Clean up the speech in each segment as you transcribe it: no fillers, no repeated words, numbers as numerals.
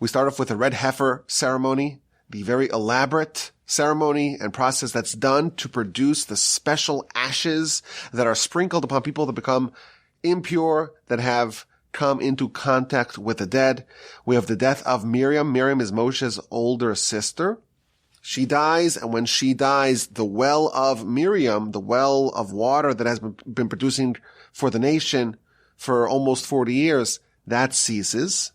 We start off with the red heifer ceremony, the very elaborate ceremony and process that's done to produce the special ashes that are sprinkled upon people that become impure, that have come into contact with the dead. We have the death of Miriam. Miriam is Moshe's older sister. She dies, and when she dies, the well of Miriam, the well of water that has been producing for the nation for almost 40 years, that ceases.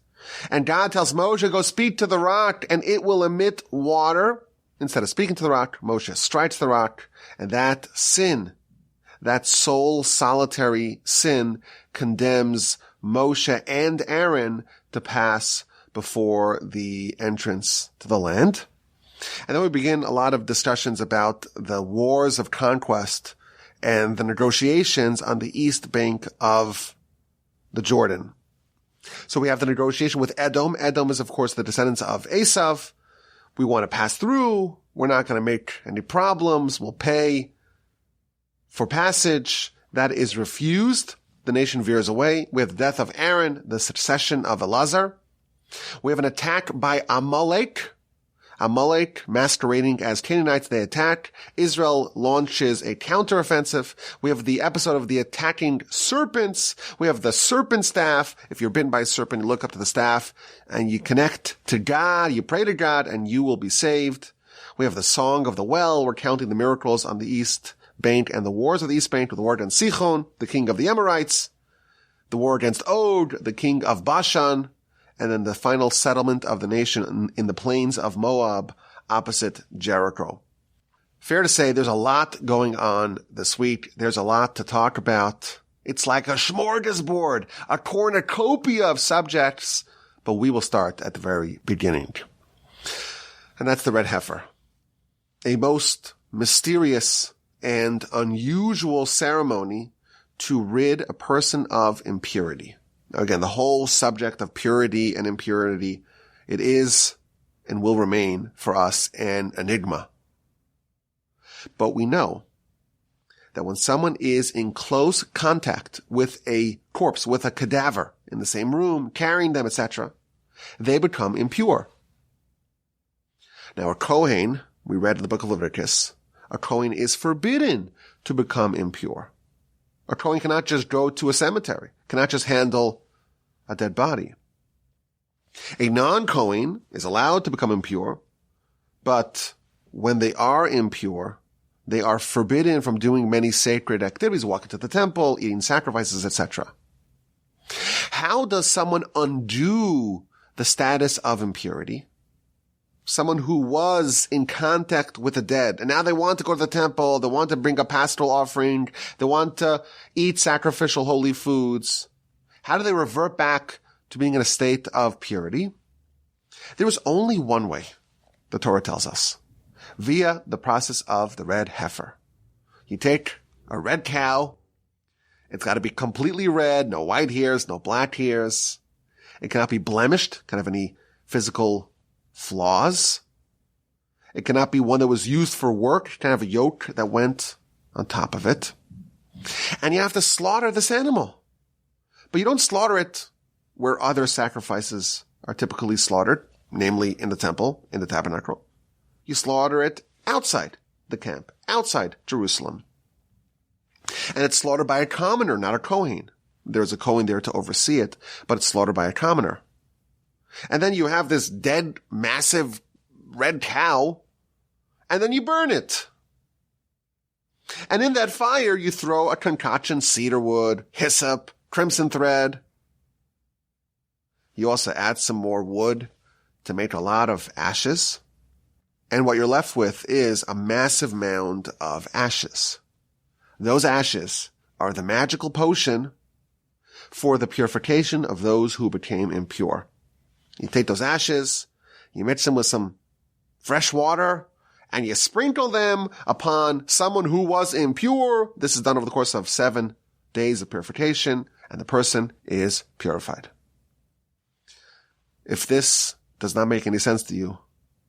And God tells Moshe, go speak to the rock, and it will emit water. Instead of speaking to the rock, Moshe strikes the rock, and that sin, that sole solitary sin, condemns Moshe and Aaron to pass before the entrance to the land. And then we begin a lot of discussions about the wars of conquest and the negotiations on the east bank of the Jordan. So we have the negotiation with Edom. Edom is, of course, the descendants of Esav. We want to pass through. We're not going to make any problems. We'll pay for passage. That is refused. The nation veers away. We have the death of Aaron, the succession of Elazar. We have an attack by Amalek. Amalek, masquerading as Canaanites, they attack. Israel launches a counteroffensive. We have the episode of the attacking serpents. We have the serpent staff. If you're bitten by a serpent, you look up to the staff and you connect to God, you pray to God, and you will be saved. We have the song of the well. We're counting the miracles on the east bank and the wars of the east bank with the war against Sichon, the king of the Amorites, the war against Og, the king of Bashan, and then the final settlement of the nation in the plains of Moab opposite Jericho. Fair to say there's a lot going on this week. There's a lot to talk about. It's like a smorgasbord, a cornucopia of subjects, but we will start at the very beginning. And that's the red heifer. A most mysterious and unusual ceremony to rid a person of impurity. Again, the whole subject of purity and impurity, it is and will remain for us an enigma. But we know that when someone is in close contact with a corpse, with a cadaver in the same room, carrying them, etc., they become impure. Now, a Kohen, we read in the book of Leviticus, a Kohen is forbidden to become impure. A Kohen cannot just go to a cemetery, cannot just handle a dead body. A non-Kohen is allowed to become impure, but when they are impure, they are forbidden from doing many sacred activities, walking to the temple, eating sacrifices, etc. How does someone undo the status of impurity? Someone who was in contact with the dead, and now they want to go to the temple, they want to bring a pastoral offering, they want to eat sacrificial holy foods. How do they revert back to being in a state of purity? There is only one way, the Torah tells us, via the process of the red heifer. You take a red cow, it's got to be completely red, no white hairs, no black hairs. It cannot be blemished, can't have any physical flaws. It cannot be one that was used for work. It can't have a yoke that went on top of it. And you have to slaughter this animal. But you don't slaughter it where other sacrifices are typically slaughtered, namely in the temple, in the tabernacle. You slaughter it outside the camp, outside Jerusalem. And it's slaughtered by a commoner, not a Kohen. There's a Kohen there to oversee it, but it's slaughtered by a commoner. And then you have this dead, massive red cow, and then you burn it. And in that fire, you throw a concoction, cedar wood, hyssop, crimson thread. You also add some more wood to make a lot of ashes. And what you're left with is a massive mound of ashes. Those ashes are the magical potion for the purification of those who became impure. You take those ashes, you mix them with some fresh water, and you sprinkle them upon someone who was impure. This is done over the course of 7 days of purification, and the person is purified. If this does not make any sense to you,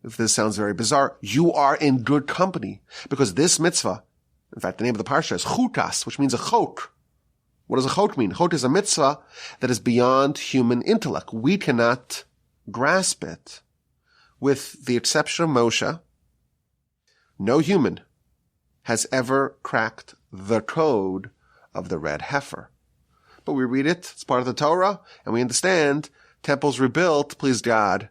if this sounds very bizarre, you are in good company, because this mitzvah, in fact, the name of the Parsha is Chukas, which means a chok. What does a chok mean? Chok is a mitzvah that is beyond human intellect. We cannot grasp it. With the exception of Moshe, no human has ever cracked the code of the red heifer. But we read it, it's part of the Torah, and we understand temples rebuilt, please God,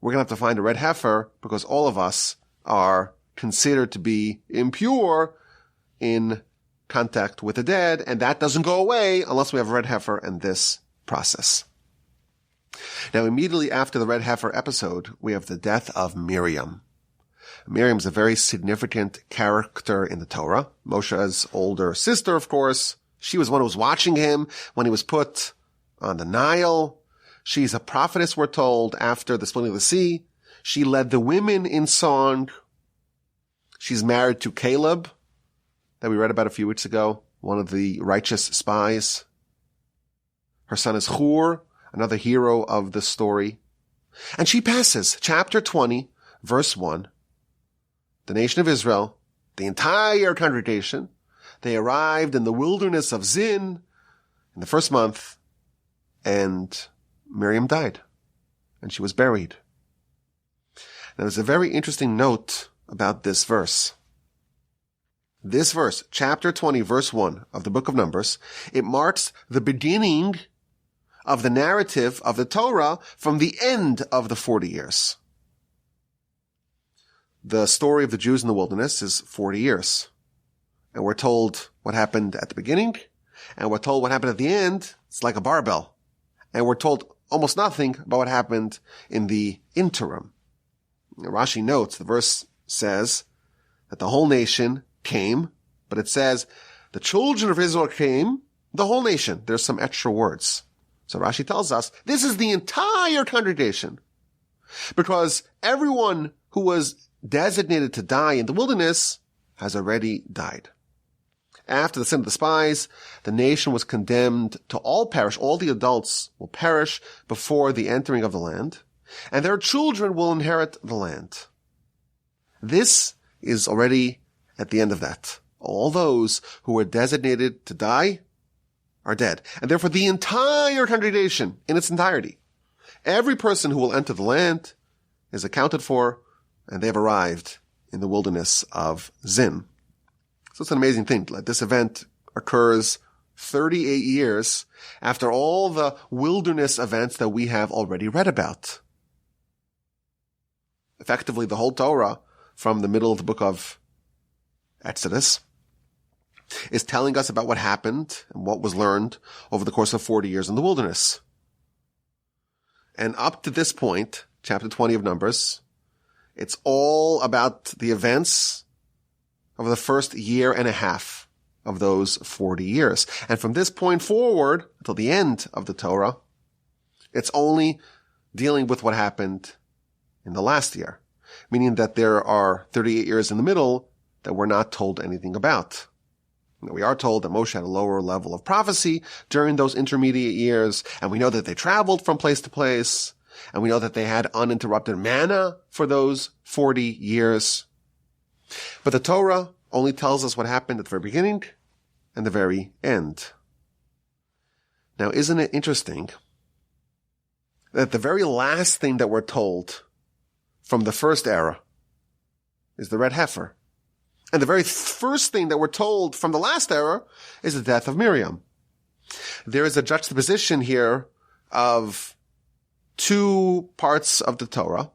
we're going to have to find a red heifer because all of us are considered to be impure in contact with the dead, and that doesn't go away unless we have a red heifer and this process. Now, immediately after the red heifer episode, we have the death of Miriam. Miriam's a very significant character in the Torah. Moshe's older sister, of course. She was one who was watching him when he was put on the Nile. She's a prophetess, we're told, after the splitting of the sea. She led the women in song. She's married to Caleb, that we read about a few weeks ago, one of the righteous spies. Her son is Hur, another hero of the story. And she passes, chapter 20, verse 1. The nation of Israel, the entire congregation, they arrived in the wilderness of Zin in the first month, and Miriam died, and she was buried. Now, there's a very interesting note about this verse. This verse, chapter 20, verse 1 of the book of Numbers, it marks the beginning of the narrative of the Torah from the end of the 40 years. The story of the Jews in the wilderness is 40 years. And we're told what happened at the beginning, and we're told what happened at the end. It's like a barbell. And we're told almost nothing about what happened in the interim. Rashi notes, the verse says that the whole nation came, but it says the children of Israel came, the whole nation. There's some extra words. So Rashi tells us this is the entire congregation, because everyone who was designated to die in the wilderness has already died. After the sin of the spies, the nation was condemned to all perish. All the adults will perish before the entering of the land, and their children will inherit the land. This is already at the end of that. All those who were designated to die are dead. And therefore the entire congregation in its entirety, every person who will enter the land is accounted for, and they have arrived in the wilderness of Zin. So it's an amazing thing. This event occurs 38 years after all the wilderness events that we have already read about. Effectively, the whole Torah from the middle of the book of Exodus is telling us about what happened and what was learned over the course of 40 years in the wilderness. And up to this point, chapter 20 of Numbers, it's all about the events of the first year and a half of those 40 years. And from this point forward, until the end of the Torah, it's only dealing with what happened in the last year, meaning that there are 38 years in the middle that we're not told anything about. We are told that Moshe had a lower level of prophecy during those intermediate years, and we know that they traveled from place to place, and we know that they had uninterrupted manna for those 40 years. But the Torah only tells us what happened at the very beginning and the very end. Now, isn't it interesting that the very last thing that we're told from the first era is the red heifer? And the very first thing that we're told from the last era is the death of Miriam. There is a juxtaposition here of two parts of the Torah.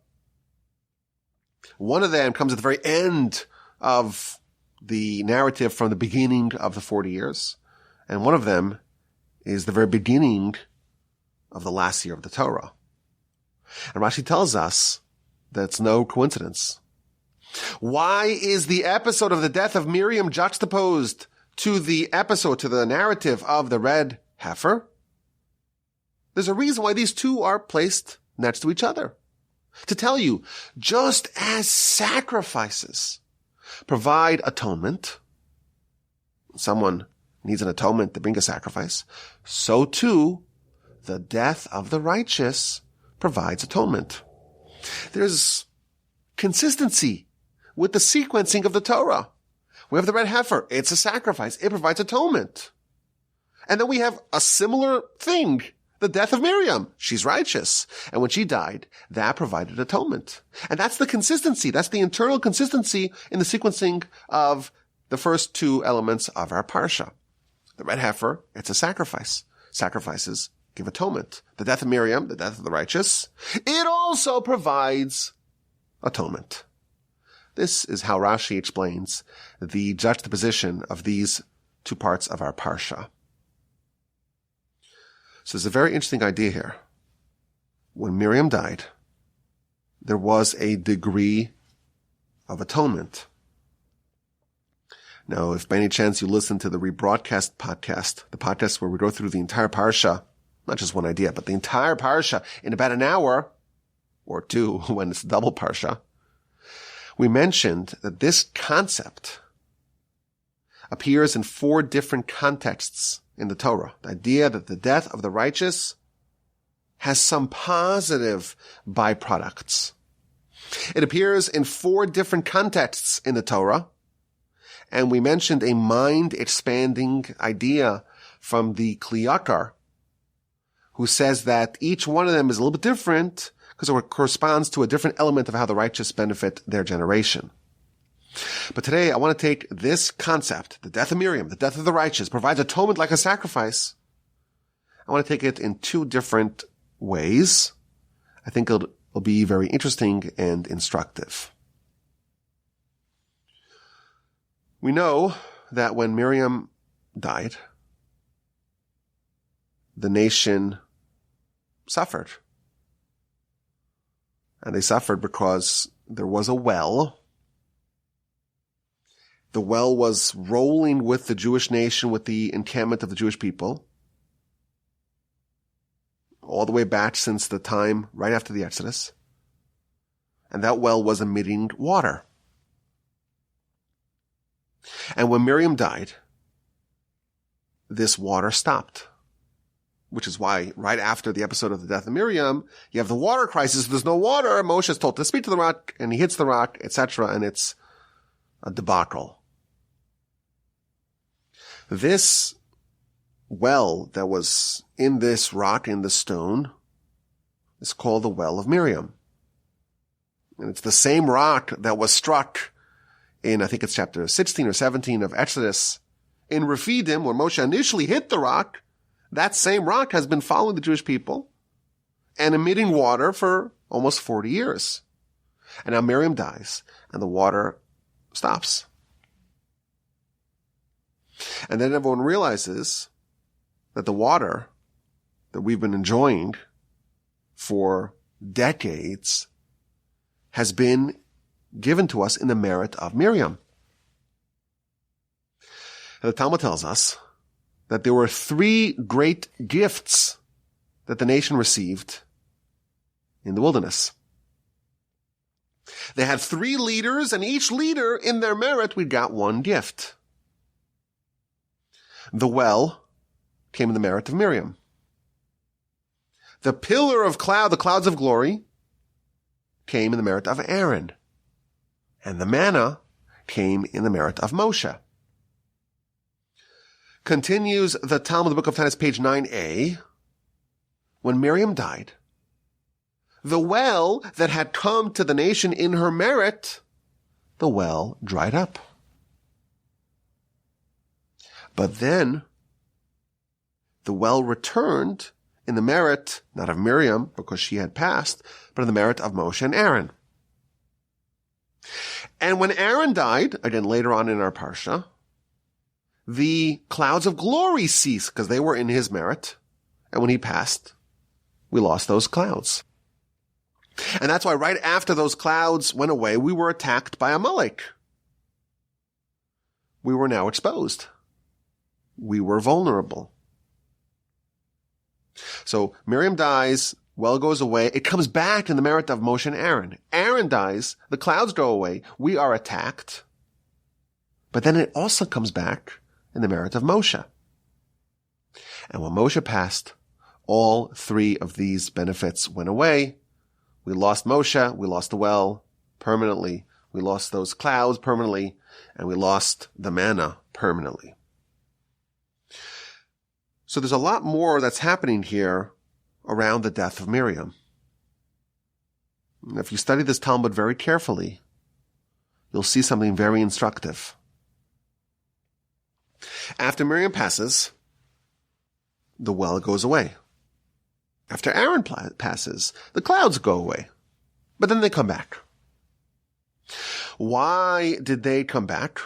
One of them comes at the very end of the narrative from the beginning of the 40 years. And one of them is the very beginning of the last year of the Torah. And Rashi tells us that it's no coincidence. Why is the episode of the death of Miriam juxtaposed to the narrative of the red heifer? There's a reason why these two are placed next to each other. To tell you, just as sacrifices provide atonement, someone needs an atonement to bring a sacrifice, so too the death of the righteous provides atonement. There's consistency with the sequencing of the Torah. We have the red heifer. It's a sacrifice. It provides atonement. And then we have a similar thing The death of Miriam. She's righteous. And when she died, that provided atonement. And that's the consistency. That's the internal consistency in the sequencing of the first two elements of our Parsha. The red heifer, it's a sacrifice. Sacrifices give atonement. The death of Miriam, the death of the righteous, it also provides atonement. This is how Rashi explains the juxtaposition of these two parts of our Parsha. So there's a very interesting idea here. When Miriam died, there was a degree of atonement. Now, if by any chance you listen to the rebroadcast podcast, the podcast where we go through the entire Parsha, not just one idea, but the entire Parsha in about an hour or two when it's double Parsha, we mentioned that this concept appears in 4 different contexts in the Torah. The idea that the death of the righteous has some positive byproducts. It appears in 4 different contexts in the Torah. And we mentioned a mind-expanding idea from the Kliyakar, who says that each one of them is a little bit different because it corresponds to a different element of how the righteous benefit their generation. But today I want to take this concept, the death of Miriam, the death of the righteous, provides atonement like a sacrifice. I want to take it in 2 different ways. I think it'll be very interesting and instructive. We know that when Miriam died, the nation suffered. And they suffered because there was a well. The well was rolling with the Jewish nation, with the encampment of the Jewish people, all the way back since the time right after the Exodus. And that well was emitting water. And when Miriam died, this water stopped. Which is why right after the episode of the death of Miriam, you have the water crisis. There's no water. Moshe is told to speak to the rock, and he hits the rock, etc., and it's a debacle. This well that was in this rock, in the stone, is called the well of Miriam. And it's the same rock that was struck in, I think it's chapter 16 or 17 of Exodus, in Rephidim, when Moshe initially hit the rock. That same rock has been following the Jewish people and emitting water for almost 40 years. And now Miriam dies and the water stops. And then everyone realizes that the water that we've been enjoying for decades has been given to us in the merit of Miriam. And the Talmud tells us that there were 3 great gifts that the nation received in the wilderness. They had 3 leaders, and each leader, in their merit, we got 1 gift. The well came in the merit of Miriam. The pillar of cloud, the clouds of glory, came in the merit of Aaron. And the manna came in the merit of Moshe. Continues the Talmud, the book of Tanis, page 9a. When Miriam died, the well that had come to the nation in her merit, the well dried up. But then the well returned in the merit, not of Miriam, because she had passed, but in the merit of Moshe and Aaron. And when Aaron died, again later on in our Parsha, the clouds of glory ceased because they were in his merit. And when he passed, we lost those clouds. And that's why right after those clouds went away, we were attacked by Amalek. We were now exposed. We were vulnerable. So Miriam dies, well goes away. It comes back in the merit of Moshe and Aaron. Aaron dies, the clouds go away. We are attacked. But then it also comes back in the merit of Moshe. And when Moshe passed, all 3 of these benefits went away. We lost Moshe, we lost the well permanently, we lost those clouds permanently, and we lost the manna permanently. So there's a lot more that's happening here around the death of Miriam. And if you study this Talmud very carefully, you'll see something very instructive. After Miriam passes, the well goes away. After Aaron passes, the clouds go away. But then they come back. Why did they come back?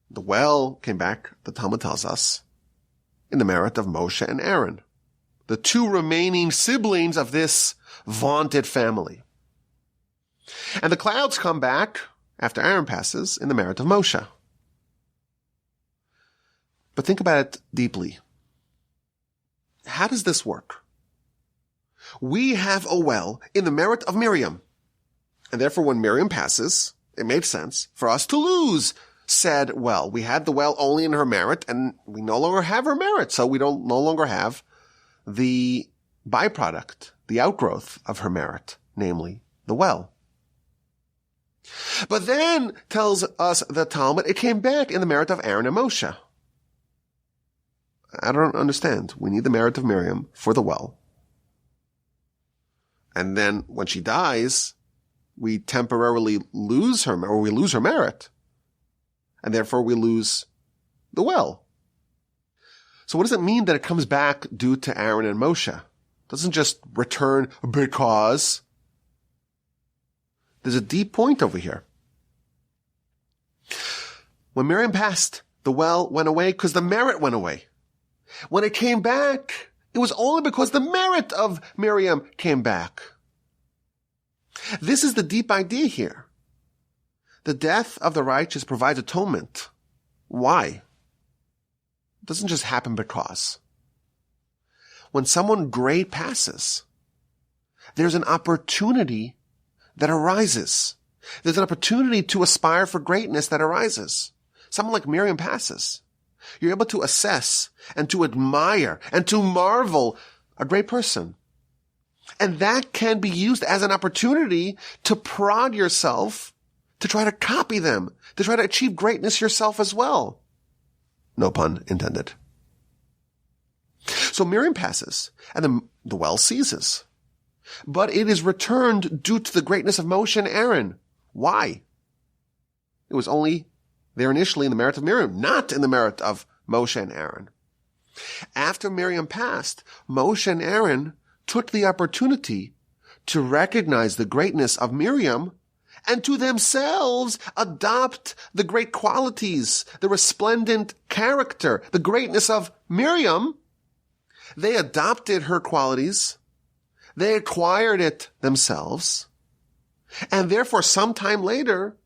The well came back, the Talmud tells us, in the merit of Moshe and Aaron, the two remaining siblings of this vaunted family. And the clouds come back after Aaron passes in the merit of Moshe. But think about it deeply. How does this work? We have a well in the merit of Miriam. And therefore, when Miriam passes, it made sense for us to lose said well. We had the well only in her merit, and we no longer have her merit. So we no longer have the byproduct, the outgrowth of her merit, namely the well. But then tells us the Talmud, it came back in the merit of Aaron and Moshe. I don't understand. We need the merit of Miriam for the well. And then when she dies, we temporarily lose her, or we lose her merit. And therefore we lose the well. So what does it mean that it comes back due to Aaron and Moshe? It doesn't just return because. There's a deep point over here. When Miriam passed, the well went away because the merit went away. When it came back, it was only because the merit of Miriam came back. This is the deep idea here. The death of the righteous provides atonement. Why? It doesn't just happen because. When someone great passes, there's an opportunity that arises. There's an opportunity to aspire for greatness that arises. Someone like Miriam passes. You're able to assess and to admire and to marvel a great person. And that can be used as an opportunity to prod yourself, to try to copy them, to try to achieve greatness yourself as well. No pun intended. So Miriam passes, and the well ceases. But it is returned due to the greatness of Moshe and Aaron. Why? It was only there initially in the merit of Miriam, not in the merit of Moshe and Aaron. After Miriam passed, Moshe and Aaron took the opportunity to recognize the greatness of Miriam and to themselves adopt the great qualities, the resplendent character, the greatness of Miriam. They adopted her qualities. They acquired it themselves. And therefore, sometime later,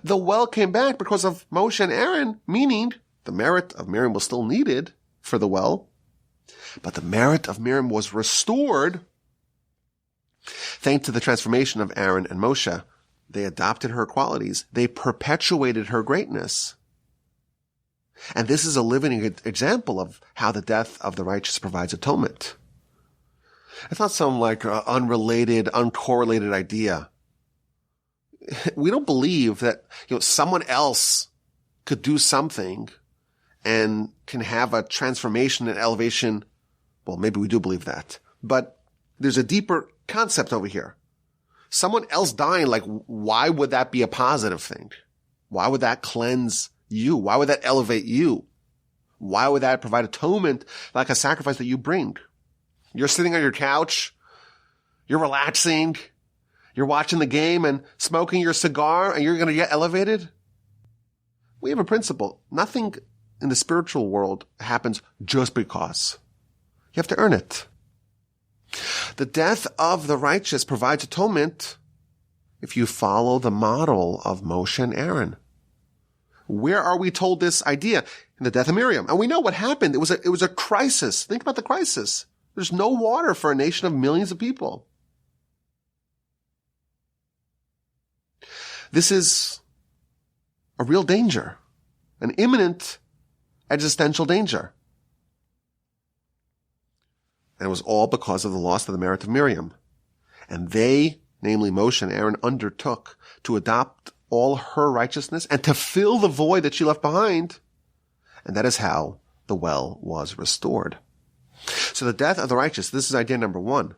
the well came back because of Moshe and Aaron, meaning the merit of Miriam was still needed for the well, but the merit of Miriam was restored thanks to the transformation of Aaron and Moshe. They adopted her qualities. They perpetuated her greatness. And this is a living example of how the death of the righteous provides atonement. It's not some unrelated, uncorrelated idea. We don't believe that, someone else could do something and can have a transformation and elevation. Well, maybe we do believe that, but there's a deeper concept over here. Someone else dying, why would that be a positive thing? Why would that cleanse you? Why would that elevate you? Why would that provide atonement like a sacrifice that you bring? You're sitting on your couch, you're relaxing, you're watching the game and smoking your cigar, and you're going to get elevated? We have a principle. Nothing in the spiritual world happens just because. You have to earn it. The death of the righteous provides atonement if you follow the model of Moshe and Aaron. Where are we told this idea? In the death of Miriam. And we know what happened. It was a crisis. Think about the crisis. There's no water for a nation of millions of people. This is a real danger, an imminent existential danger. And it was all because of the loss of the merit of Miriam. And they, namely Moshe and Aaron, undertook to adopt all her righteousness and to fill the void that she left behind. And that is how the well was restored. So the death of the righteous, this is idea number one.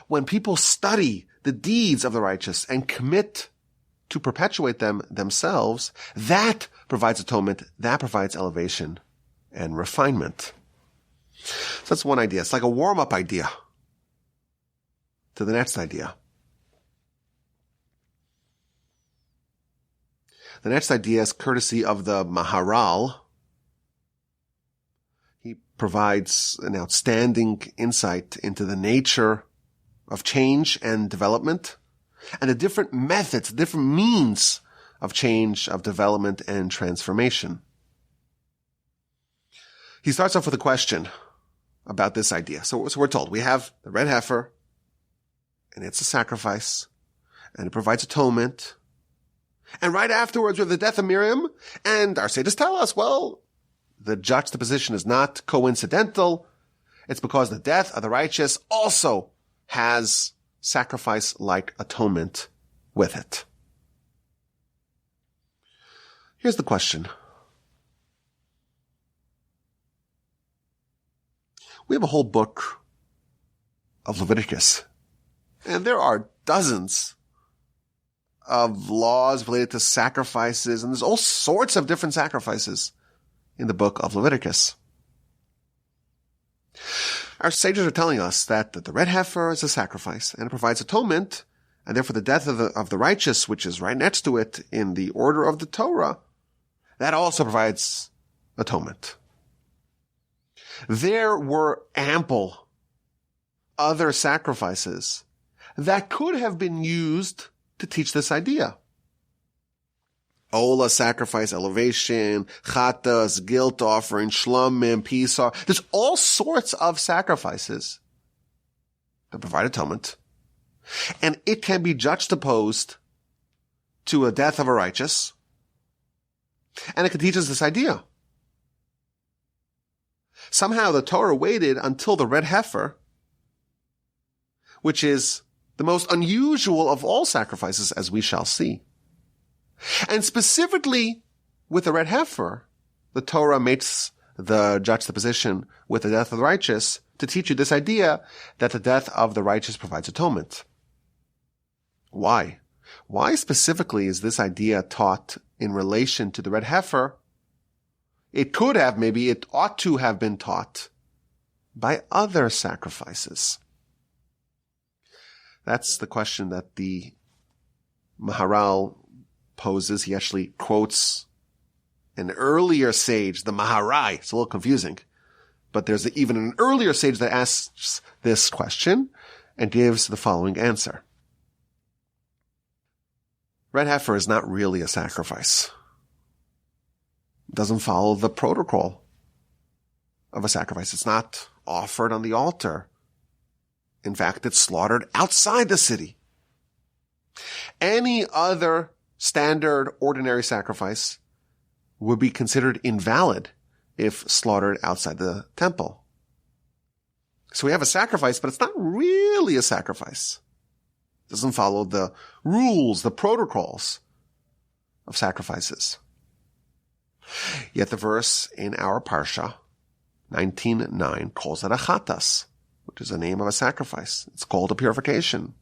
When people study the deeds of the righteous and commit to perpetuate them themselves, that provides atonement, that provides elevation and refinement. So that's one idea. It's like a warm-up idea to the next idea. The next idea is courtesy of the Maharal. He provides an outstanding insight into the nature of change and development and the different methods, different means of change, of development, and transformation. He starts off with a question about this idea. So we're told we have the red heifer, and it's a sacrifice, and it provides atonement. And right afterwards, we have the death of Miriam, and our sages tell us, well, the juxtaposition is not coincidental. It's because the death of the righteous also has sacrifice-like atonement with it. Here's the question. We have a whole book of Leviticus, and there are dozens of laws related to sacrifices, and there's all sorts of different sacrifices in the book of Leviticus. Our sages are telling us that the red heifer is a sacrifice, and it provides atonement, and therefore the death of the righteous, which is right next to it in the order of the Torah, that also provides atonement. There were ample other sacrifices that could have been used to teach this idea. Ola sacrifice, elevation, chatas, guilt offering, shlomim, pisar. There's all sorts of sacrifices that provide atonement. And it can be juxtaposed to a death of a righteous. And it can teach us this idea. Somehow the Torah waited until the red heifer, which is the most unusual of all sacrifices, as we shall see. And specifically with the red heifer, the Torah makes the juxtaposition with the death of the righteous to teach you this idea that the death of the righteous provides atonement. Why? Why specifically is this idea taught in relation to the red heifer? It could have, maybe it ought to have been taught by other sacrifices. That's the question that the Maharal poses. He actually quotes an earlier sage, the Maharai. It's a little confusing, but there's even an earlier sage that asks this question and gives the following answer. Red heifer is not really a sacrifice. It doesn't follow the protocol of a sacrifice. It's not offered on the altar. In fact, it's slaughtered outside the city. Any other standard, ordinary sacrifice would be considered invalid if slaughtered outside the temple. So we have a sacrifice, but it's not really a sacrifice. It doesn't follow the rules, the protocols of sacrifices. Yet the verse in our Parsha, 19:9, calls it a chatas, which is the name of a sacrifice. It's called a purification.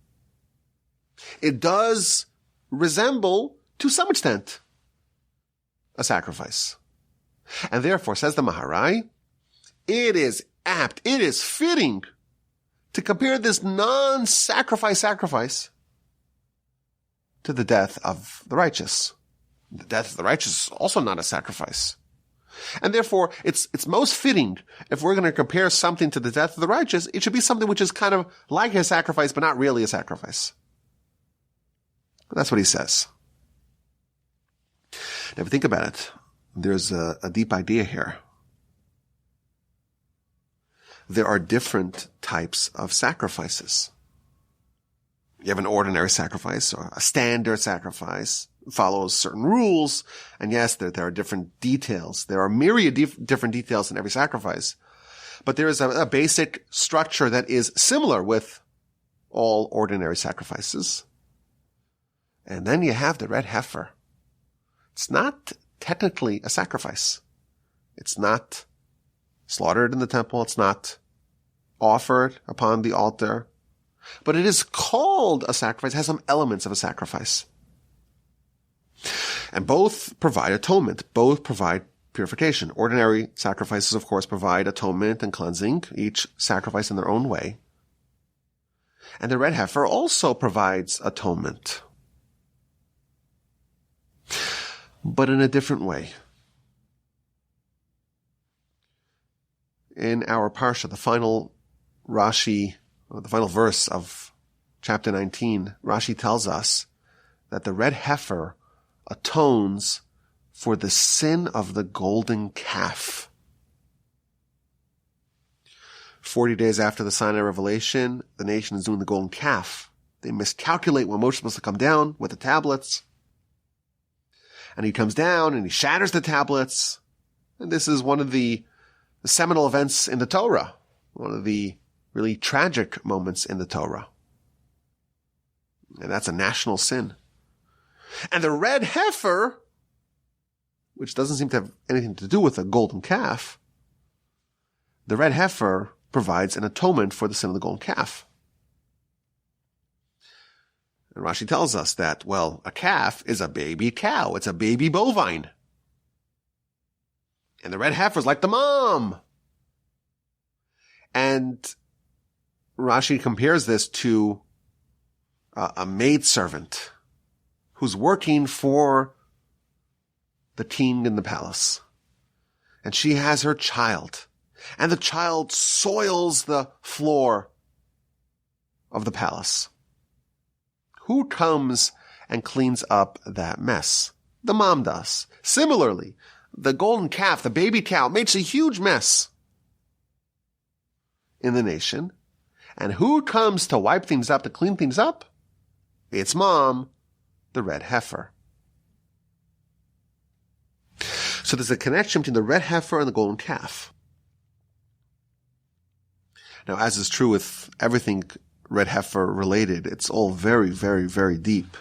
It does resemble, to some extent, a sacrifice. And therefore, says the Maharai, it is apt, it is fitting to compare this non-sacrifice sacrifice to the death of the righteous. The death of the righteous is also not a sacrifice. And therefore, it's most fitting, if we're going to compare something to the death of the righteous, it should be something which is kind of like a sacrifice, but not really a sacrifice. That's what he says. Now, if you think about it, there's a deep idea here. There are different types of sacrifices. You have an ordinary sacrifice or a standard sacrifice. It follows certain rules. And yes, there are different details. There are myriad different details in every sacrifice. But there is a basic structure that is similar with all ordinary sacrifices. And then you have the red heifer. It's not technically a sacrifice. It's not slaughtered in the temple. It's not offered upon the altar. But it is called a sacrifice. It has some elements of a sacrifice. And both provide atonement. Both provide purification. Ordinary sacrifices, of course, provide atonement and cleansing, each sacrifice in their own way. And the red heifer also provides atonement, but in a different way. In our Parsha, the final verse of chapter 19, Rashi tells us that the red heifer atones for the sin of the golden calf. 40 days after the Sinai revelation, the nation is doing the golden calf. They miscalculate when Moshe is supposed to come down with the tablets. And he comes down and he shatters the tablets. And this is one of the seminal events in the Torah. One of the really tragic moments in the Torah. And that's a national sin. And the red heifer, which doesn't seem to have anything to do with a golden calf, the red heifer provides an atonement for the sin of the golden calf. And Rashi tells us that, well, a calf is a baby cow. It's a baby bovine. And the red heifer is like the mom. And Rashi compares this to a maidservant who's working for the king in the palace. And she has her child. And the child soils the floor of the palace. Who comes and cleans up that mess? The mom does. Similarly, the golden calf, the baby cow, makes a huge mess in the nation. And who comes to wipe things up, to clean things up? It's mom, the red heifer. So there's a connection between the red heifer and the golden calf. Now, as is true with everything red heifer related, it's all very, very, very deep.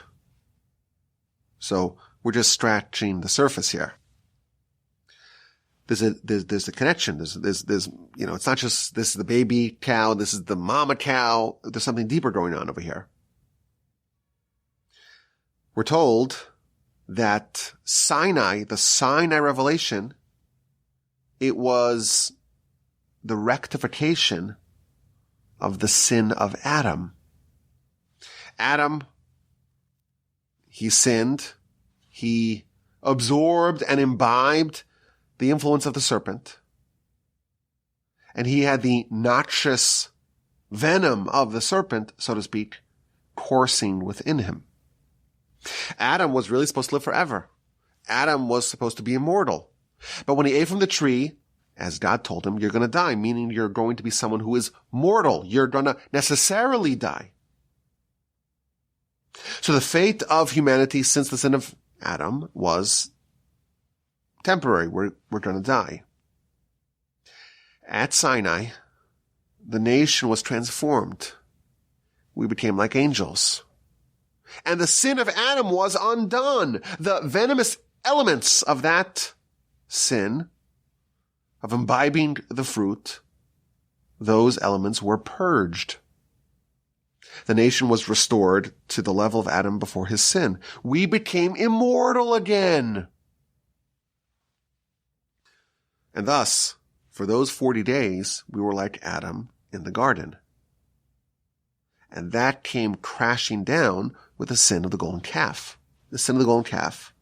So we're just scratching the surface here. There's a connection. There's, it's not just this is the baby cow, this is the mama cow. There's something deeper going on over here. We're told that the Sinai revelation, it was the rectification of the sin of Adam. Adam, he sinned. He absorbed and imbibed the influence of the serpent. And he had the noxious venom of the serpent, so to speak, coursing within him. Adam was really supposed to live forever. Adam was supposed to be immortal. But when he ate from the tree, as God told him, you're going to die, meaning you're going to be someone who is mortal. You're going to necessarily die. So the fate of humanity since the sin of Adam was temporary. We're going to die. At Sinai, the nation was transformed. We became like angels. And the sin of Adam was undone. The venomous elements of that sin, of imbibing the fruit, those elements were purged. The nation was restored to the level of Adam before his sin. We became immortal again. And thus, for those 40 days, we were like Adam in the garden. And that came crashing down with the sin of the golden calf. The sin of the golden calf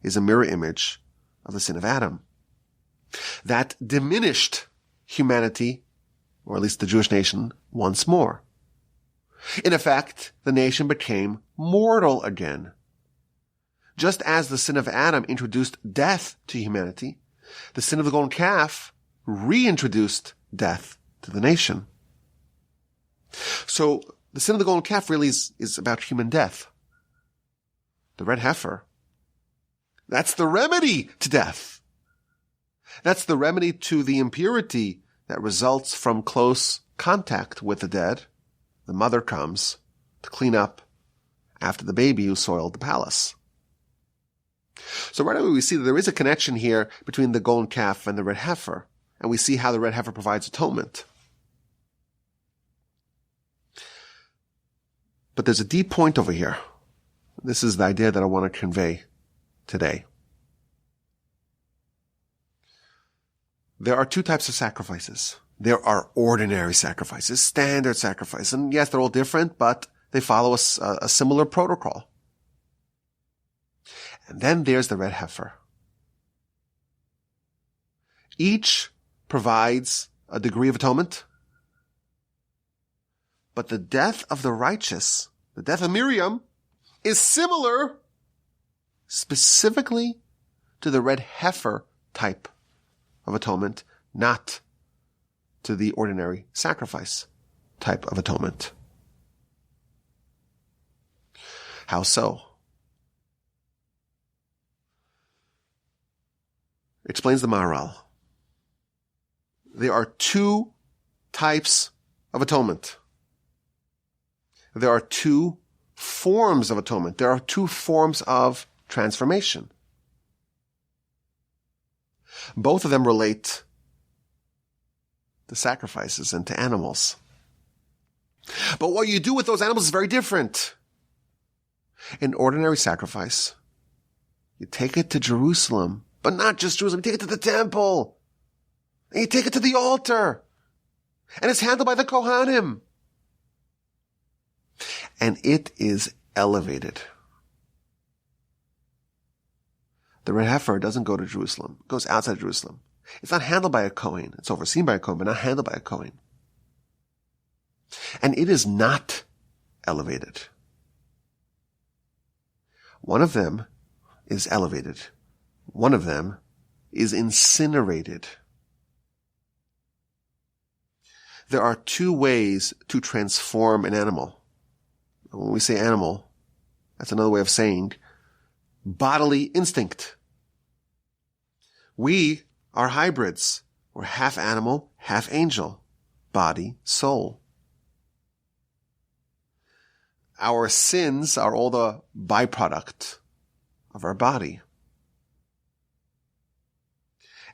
is a mirror image of the sin of Adam. That diminished humanity, or at least the Jewish nation, once more. In effect, the nation became mortal again. Just as the sin of Adam introduced death to humanity, the sin of the golden calf reintroduced death to the nation. So the sin of the golden calf really is about human death. The red heifer, that's the remedy to death. That's the remedy to the impurity that results from close contact with the dead. The mother comes to clean up after the baby who soiled the palace. So right away we see that there is a connection here between the golden calf and the red heifer. and we see how the red heifer provides atonement. But there's a deep point over here. This is the idea that I want to convey today. There are two types of sacrifices. There are ordinary sacrifices, standard sacrifices. And yes, they're all different, but they follow a similar protocol. And then there's the red heifer. Each provides a degree of atonement. But the death of the righteous, the death of Miriam, is similar specifically to the red heifer type of atonement, not to the ordinary sacrifice type of atonement. How so? Explains the Maharal. There are two types of atonement. There are two forms of atonement. There are two forms of transformation. Both of them relate to sacrifices and to animals. But what you do with those animals is very different. In ordinary sacrifice, you take it to Jerusalem, but not just Jerusalem, you take it to the temple. And you take it to the altar. And it's handled by the Kohanim. And it is elevated. The red heifer doesn't go to Jerusalem. It goes outside Jerusalem. It's not handled by a Kohen. It's overseen by a Kohen, but not handled by a Kohen. And it is not elevated. One of them is elevated. One of them is incinerated. There are two ways to transform an animal. When we say animal, that's another way of saying bodily instinct. We are hybrids. We're half animal, half angel. Body, soul. Our sins are all the byproduct of our body.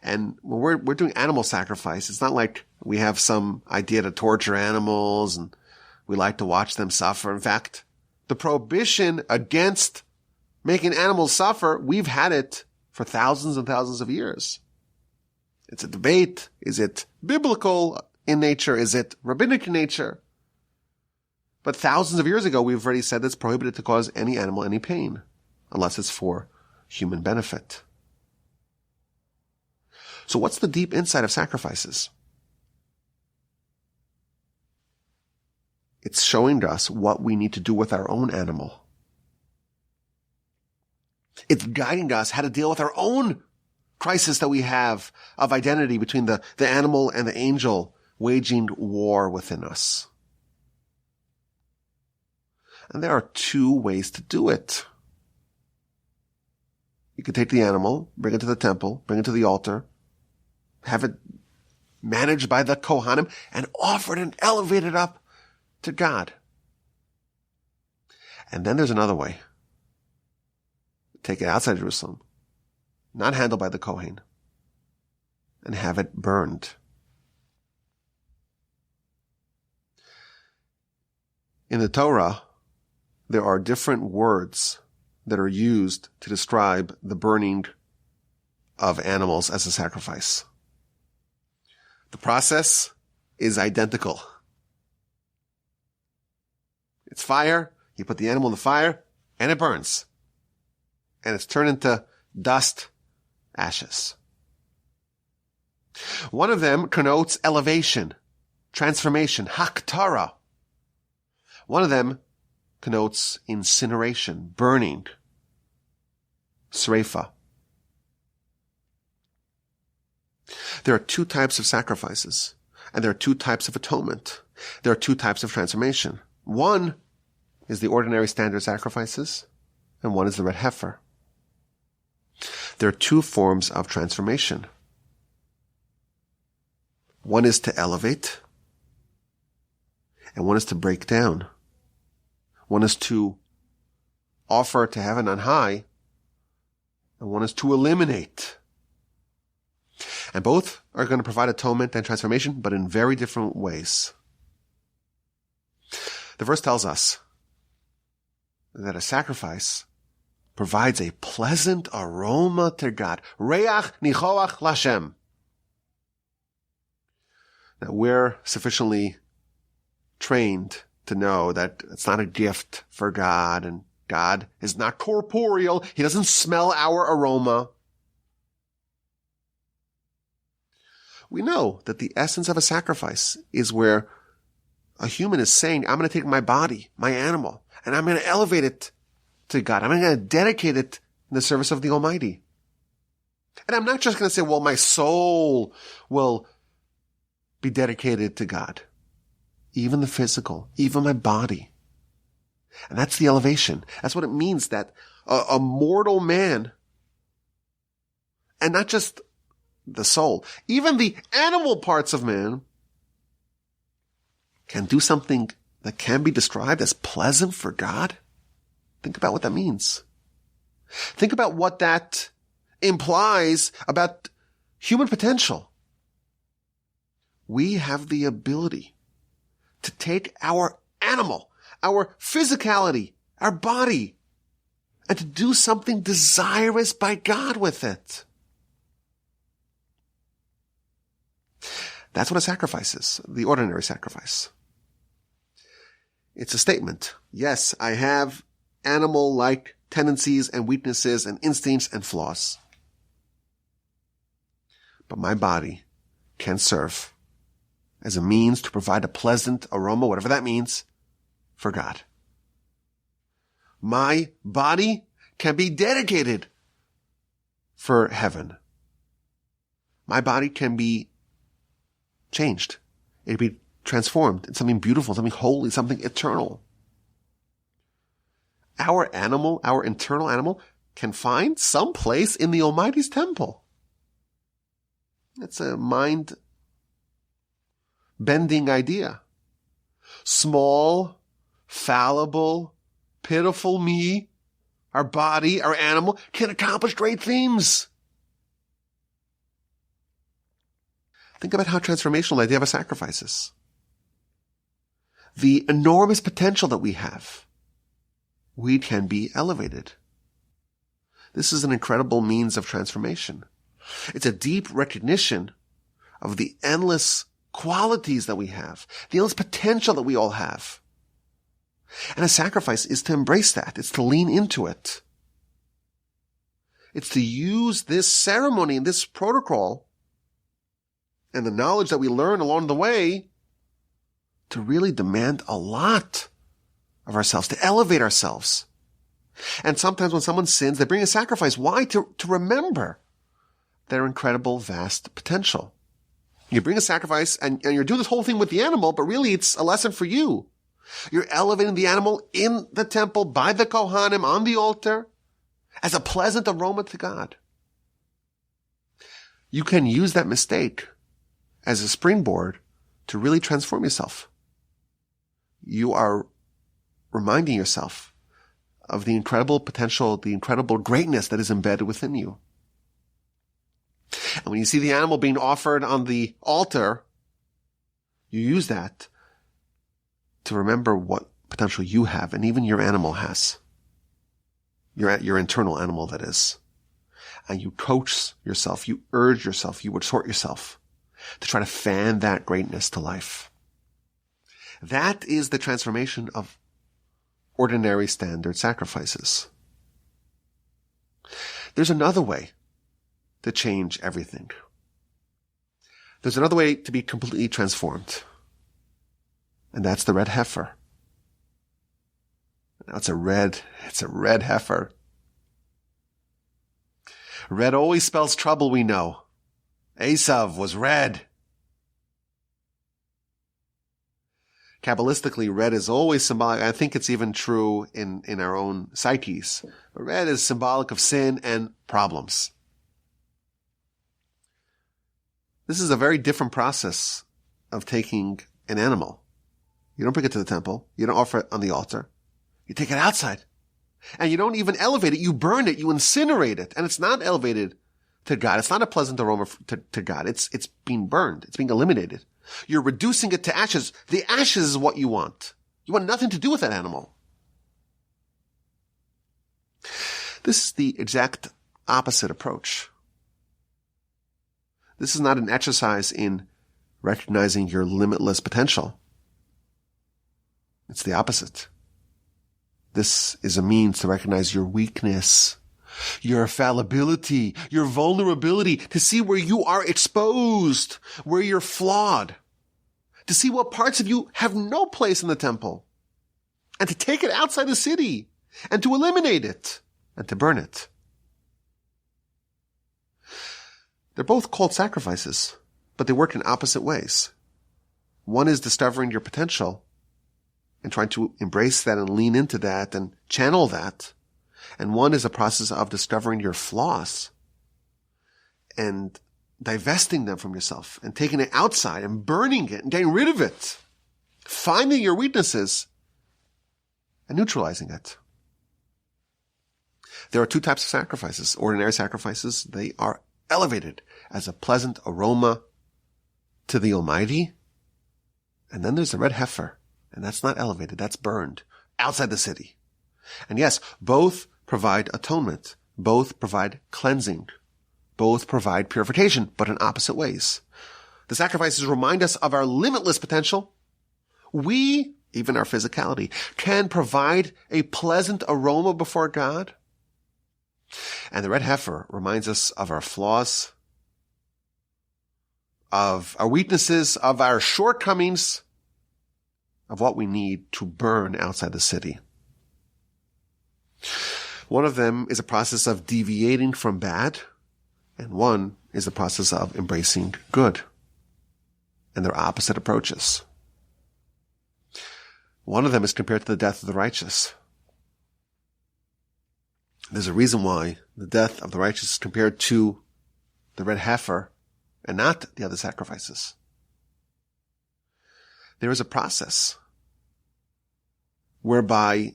And when we're doing animal sacrifice, it's not like we have some idea to torture animals and we like to watch them suffer. In fact, the prohibition against making animals suffer, we've had it for thousands and thousands of years. It's a debate. Is it biblical in nature? Is it rabbinic in nature? But thousands of years ago, we've already said it's prohibited to cause any animal any pain, unless it's for human benefit. So what's the deep insight of sacrifices? It's showing us what we need to do with our own animal. It's guiding us how to deal with our own crisis that we have of identity between the animal and the angel waging war within us. And there are two ways to do it. You could take the animal, bring it to the temple, bring it to the altar, have it managed by the Kohanim, and offer it and elevate it up to God. And then there's another way. Take it outside Jerusalem, not handled by the Kohen, and have it burned. In the Torah, there are different words that are used to describe the burning of animals as a sacrifice. The process is identical. It's fire. You put the animal in the fire and it burns. And it's turned into dust, ashes. One of them connotes elevation, transformation, haktara. One of them connotes incineration, burning, sreifa. There are two types of sacrifices, and there are two types of atonement. There are two types of transformation. One is the ordinary standard sacrifices, and one is the red heifer. There are two forms of transformation. One is to elevate, and one is to break down. One is to offer to heaven on high, and one is to eliminate. And both are going to provide atonement and transformation, but in very different ways. The verse tells us that a sacrifice provides a pleasant aroma to God. Reach nichoach lashem. Now, we're sufficiently trained to know that it's not a gift for God, and God is not corporeal. He doesn't smell our aroma. We know that the essence of a sacrifice is where a human is saying, I'm going to take my body, my animal, and I'm going to elevate it to God. I'm going to dedicate it in the service of the Almighty. And I'm not just going to say, well, my soul will be dedicated to God. Even the physical, even my body. And that's the elevation. That's what it means that a mortal man, and not just the soul, even the animal parts of man, can do something that can be described as pleasant for God. Think about what that means. Think about what that implies about human potential. We have the ability to take our animal, our physicality, our body, and to do something desirous by God with it. That's what a sacrifice is, the ordinary sacrifice. It's a statement. Yes, I have animal-like tendencies and weaknesses and instincts and flaws. But my body can serve as a means to provide a pleasant aroma, whatever that means, for God. My body can be dedicated for heaven. My body can be changed. It can be transformed into something beautiful, something holy, something eternal. Our animal, our internal animal, can find some place in the Almighty's temple. It's a mind-bending idea. Small, fallible, pitiful me, our body, our animal, can accomplish great things. Think about how transformational the idea of a sacrifice is. The enormous potential that we have. We can be elevated. This is an incredible means of transformation. It's a deep recognition of the endless qualities that we have, the endless potential that we all have. And a sacrifice is to embrace that. It's to lean into it. It's to use this ceremony and this protocol and the knowledge that we learn along the way to really demand a lot of ourselves, to elevate ourselves. And sometimes when someone sins, they bring a sacrifice. Why? To remember their incredible, vast potential. You bring a sacrifice and you're doing this whole thing with the animal, but really it's a lesson for you. You're elevating the animal in the temple by the Kohanim on the altar as a pleasant aroma to God. You can use that mistake as a springboard to really transform yourself. You are reminding yourself of the incredible potential, the incredible greatness that is embedded within you. And when you see the animal being offered on the altar, you use that to remember what potential you have and even your animal has. Your internal animal, that is. And you coach yourself, you urge yourself, you exhort yourself to try to fan that greatness to life. That is the transformation of ordinary standard sacrifices. There's another way to change everything. There's another way to be completely transformed. And that's the red heifer. Now it's a red heifer. Red always spells trouble, we know. Esav was red. Kabbalistically, red is always symbolic. I think it's even true in our own psyches. Red is symbolic of sin and problems. This is a very different process of taking an animal. You don't bring it to the temple. You don't offer it on the altar. You take it outside. And you don't even elevate it. You burn it. You incinerate it. And it's not elevated to God. It's not a pleasant aroma to God. It's being burned. It's being eliminated. You're reducing it to ashes. The ashes is what you want. You want nothing to do with that animal. This is the exact opposite approach. This is not an exercise in recognizing your limitless potential. It's the opposite. This is a means to recognize your weakness, your fallibility, your vulnerability, to see where you are exposed, where you're flawed, to see what parts of you have no place in the temple, and to take it outside the city, and to eliminate it, and to burn it. They're both called sacrifices, but they work in opposite ways. One is discovering your potential and trying to embrace that and lean into that and channel that. And one is a process of discovering your flaws and divesting them from yourself and taking it outside and burning it and getting rid of it, finding your weaknesses and neutralizing it. There are two types of sacrifices. Ordinary sacrifices, they are elevated as a pleasant aroma to the Almighty. And then there's the red heifer, and that's not elevated, that's burned outside the city. And yes, both provide atonement, both provide cleansing, both provide purification, but in opposite ways. The sacrifices remind us of our limitless potential. We, even our physicality, can provide a pleasant aroma before God. And the red heifer reminds us of our flaws, of our weaknesses, of our shortcomings, of what we need to burn outside the city. One of them is a process of deviating from bad, and one is the process of embracing good. And they're opposite approaches. One of them is compared to the death of the righteous. There's a reason why the death of the righteous is compared to the red heifer and not the other sacrifices. There is a process whereby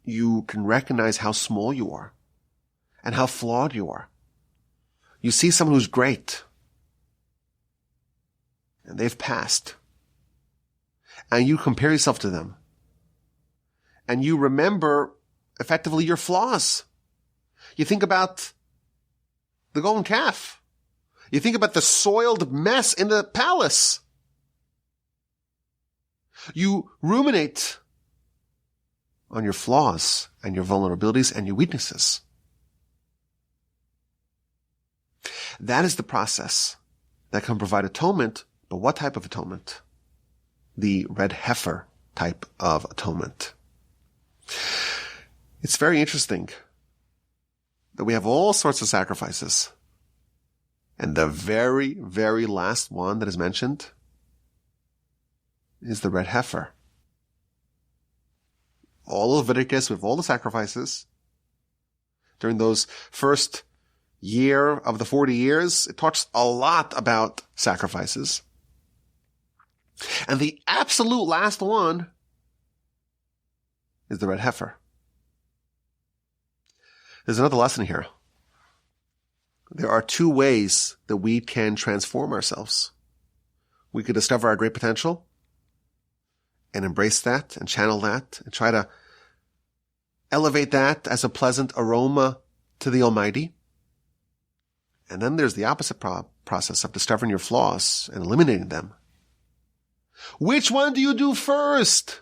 you can recognize how small you are and how flawed you are. You see someone who's great and they've passed, and you compare yourself to them and you remember effectively your flaws. You think about the golden calf. You think about the soiled mess in the palace. You ruminate on your flaws and your vulnerabilities and your weaknesses. That is the process that can provide atonement, but what type of atonement? The red heifer type of atonement. It's very interesting that we have all sorts of sacrifices. And the very, very last one that is mentioned is the red heifer. All of Leviticus, with all the sacrifices, during those first year of the 40 years, it talks a lot about sacrifices. And the absolute last one is the red heifer. There's another lesson here. There are two ways that we can transform ourselves. We could discover our great potential and embrace that and channel that and try to elevate that as a pleasant aroma to the Almighty. And then there's the opposite process of discovering your flaws and eliminating them. Which one do you do first?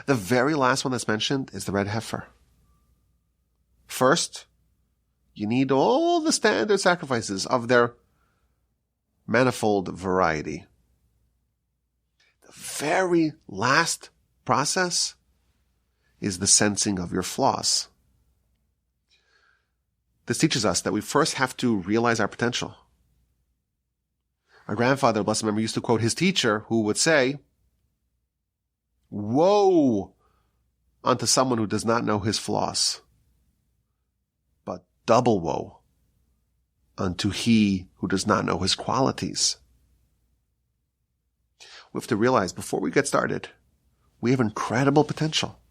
The very last one that's mentioned is the red heifer. First, you need all the standard sacrifices of their manifold variety. The very last process is the sensing of your flaws. This teaches us that we first have to realize our potential. Our grandfather, blessed memory, used to quote his teacher, who would say, "Woe unto someone who does not know his flaws, but double woe unto he who does not know his qualities." We have to realize before we get started, we have incredible potential.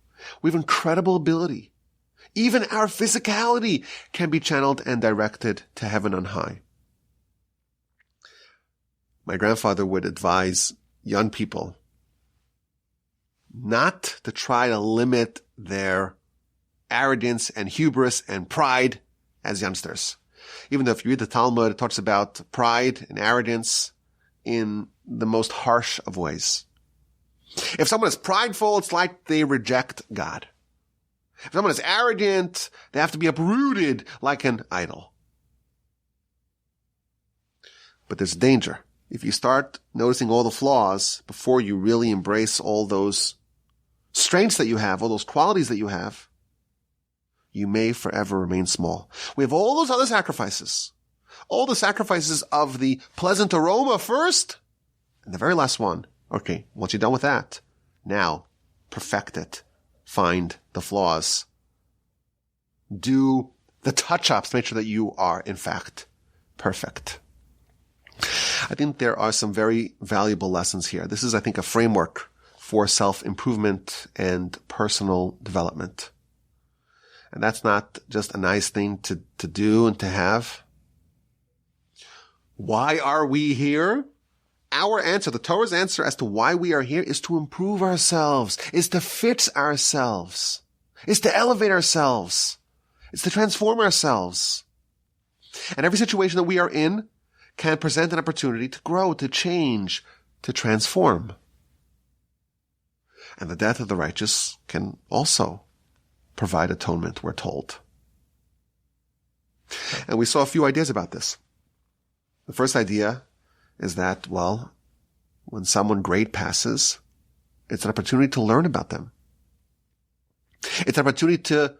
We have incredible ability. Even our physicality can be channeled and directed to heaven on high. My grandfather would advise young people not to try to limit their arrogance and hubris and pride as youngsters. Even though if you read the Talmud, it talks about pride and arrogance in the most harsh of ways. If someone is prideful, it's like they reject God. If someone is arrogant, they have to be uprooted like an idol. But there's danger. If you start noticing all the flaws before you really embrace all those strengths that you have, all those qualities that you have, you may forever remain small. We have all those other sacrifices. All the sacrifices of the pleasant aroma first, and the very last one. Okay, once you're done with that, now perfect it. Find the flaws. Do the touch-ups to make sure that you are, in fact, perfect. I think there are some very valuable lessons here. This is, I think, a framework for self-improvement and personal development. And that's not just a nice thing to do and to have. Why are we here? Our answer, the Torah's answer as to why we are here is to improve ourselves, is to fix ourselves, is to elevate ourselves, is to transform ourselves. And every situation that we are in can present an opportunity to grow, to change, to transform. And the death of the righteous can also provide atonement, we're told. And we saw a few ideas about this. The first idea is that, well, when someone great passes, it's an opportunity to learn about them. It's an opportunity to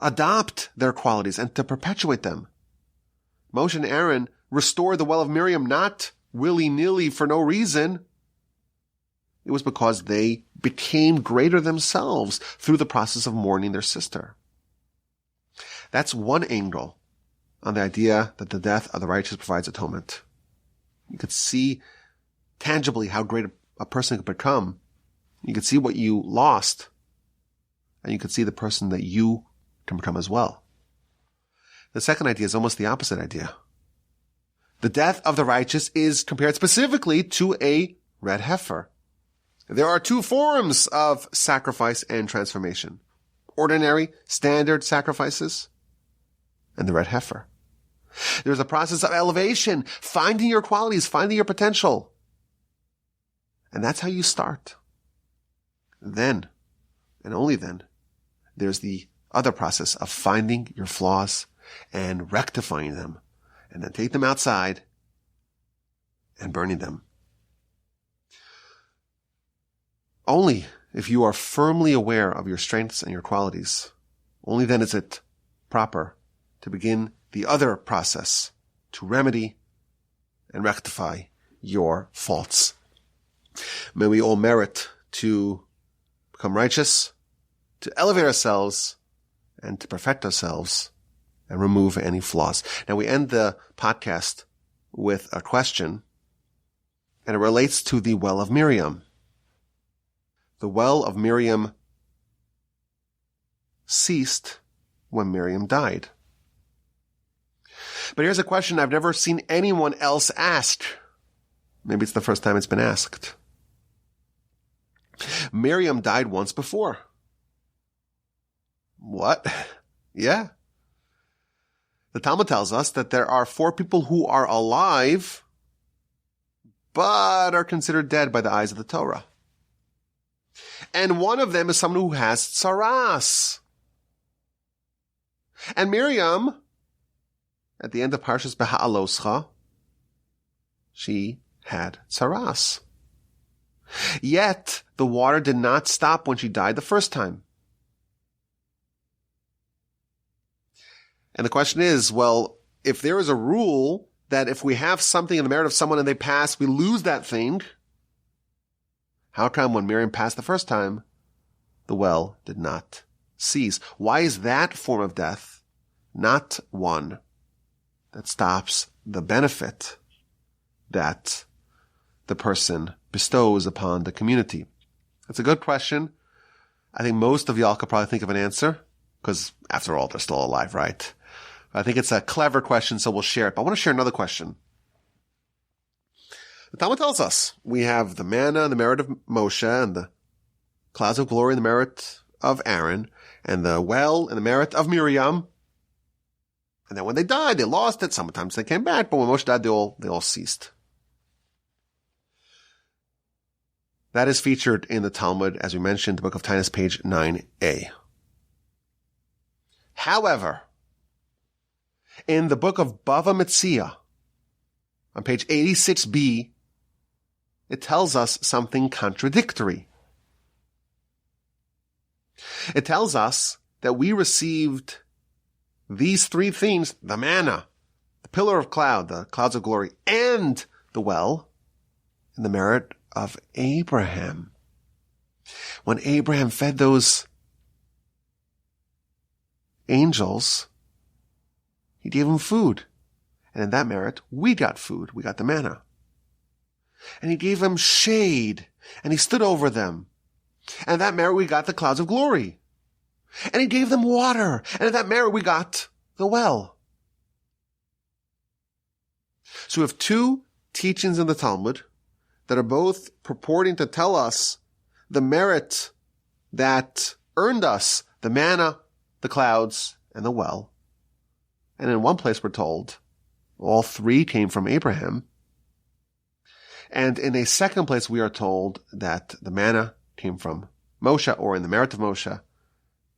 adopt their qualities and to perpetuate them. Moshe and Aaron restored the well of Miriam not willy-nilly for no reason. It was because they became greater themselves through the process of mourning their sister. That's one angle on the idea that the death of the righteous provides atonement. You could see tangibly how great a person could become. You could see what you lost, and you could see the person that you can become as well. The second idea is almost the opposite idea. The death of the righteous is compared specifically to a red heifer. There are two forms of sacrifice and transformation. Ordinary, standard sacrifices, and the red heifer. There's a process of elevation, finding your qualities, finding your potential. And that's how you start. Then, and only then, there's the other process of finding your flaws and rectifying them, and then take them outside and burning them. Only if you are firmly aware of your strengths and your qualities, only then is it proper to begin the other process to remedy and rectify your faults. May we all merit to become righteous, to elevate ourselves, and to perfect ourselves and remove any flaws. Now we end the podcast with a question, and it relates to the well of Miriam. The well of Miriam ceased when Miriam died. But here's a question I've never seen anyone else ask. Maybe it's the first time it's been asked. Miriam died once before. What? Yeah. The Talmud tells us that there are 4 people who are alive, but are considered dead by the eyes of the Torah. And one of them is someone who has tsaras. And Miriam, at the end of Parshas Beha'aloscha, she had tsaras. Yet, the water did not stop when she died the first time. And the question is, well, if there is a rule that if we have something in the merit of someone and they pass, we lose that thing, how come when Miriam passed the first time, the well did not cease? Why is that form of death not one that stops the benefit that the person bestows upon the community? That's a good question. I think most of y'all could probably think of an answer. Because after all, they're still alive, right? I think it's a clever question, so we'll share it. But I want to share another question. The Talmud tells us we have the manna in the merit of Moshe, and the clouds of glory in the merit of Aaron, and the well in the merit of Miriam. And then when they died, they lost it. Sometimes they came back, but when Moshe died, they all ceased. That is featured in the Talmud, as we mentioned, the book of Tainus, page 9a. However, in the book of Bava Metzia, on page 86b, it tells us something contradictory. It tells us that we received these three things, the manna, the pillar of cloud, the clouds of glory, and the well, in the merit of Abraham. When Abraham fed those angels, he gave them food. And in that merit, we got food. We got the manna. And he gave them shade, and he stood over them. And in that merit, we got the clouds of glory. And he gave them water. And in that merit, we got the well. So we have two teachings in the Talmud that are both purporting to tell us the merit that earned us the manna, the clouds, and the well. And in one place we're told all three came from Abraham. And in a second place we are told that the manna came from Moshe, or in the merit of Moshe,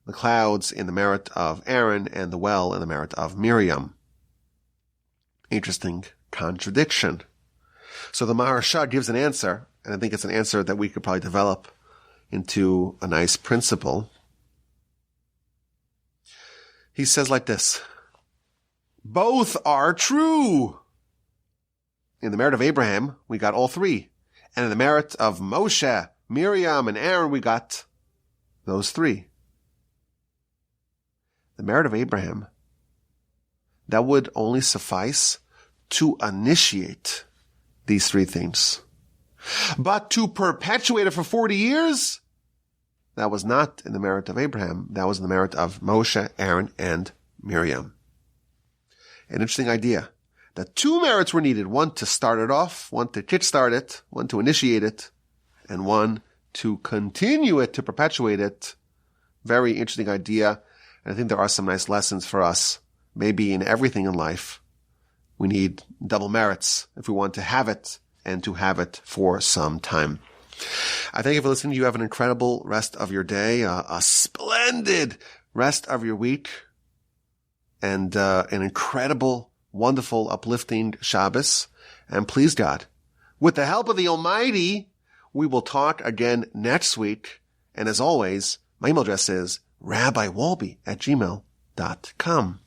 the clouds in the merit of Aaron, and the well in the merit of Miriam. Interesting contradiction. So the Parsha gives an answer, and I think it's an answer that we could probably develop into a nice principle. He says like this: both are true. In the merit of Abraham, we got all three. And in the merit of Moshe, Miriam, and Aaron, we got those three. The merit of Abraham, that would only suffice to initiate these three things. But to perpetuate it for 40 years, that was not in the merit of Abraham. That was in the merit of Moshe, Aaron, and Miriam. An interesting idea. That two merits were needed. One to start it off, one to kickstart it, one to initiate it, and one to continue it, to perpetuate it. Very interesting idea. And I think there are some nice lessons for us. Maybe in everything in life, we need double merits if we want to have it, and to have it for some time. I thank you for listening. You have an incredible rest of your day, a splendid rest of your week, and an incredible, wonderful, uplifting Shabbos. And please God, with the help of the Almighty, we will talk again next week. And as always, my email address is rabbiwalby@gmail.com.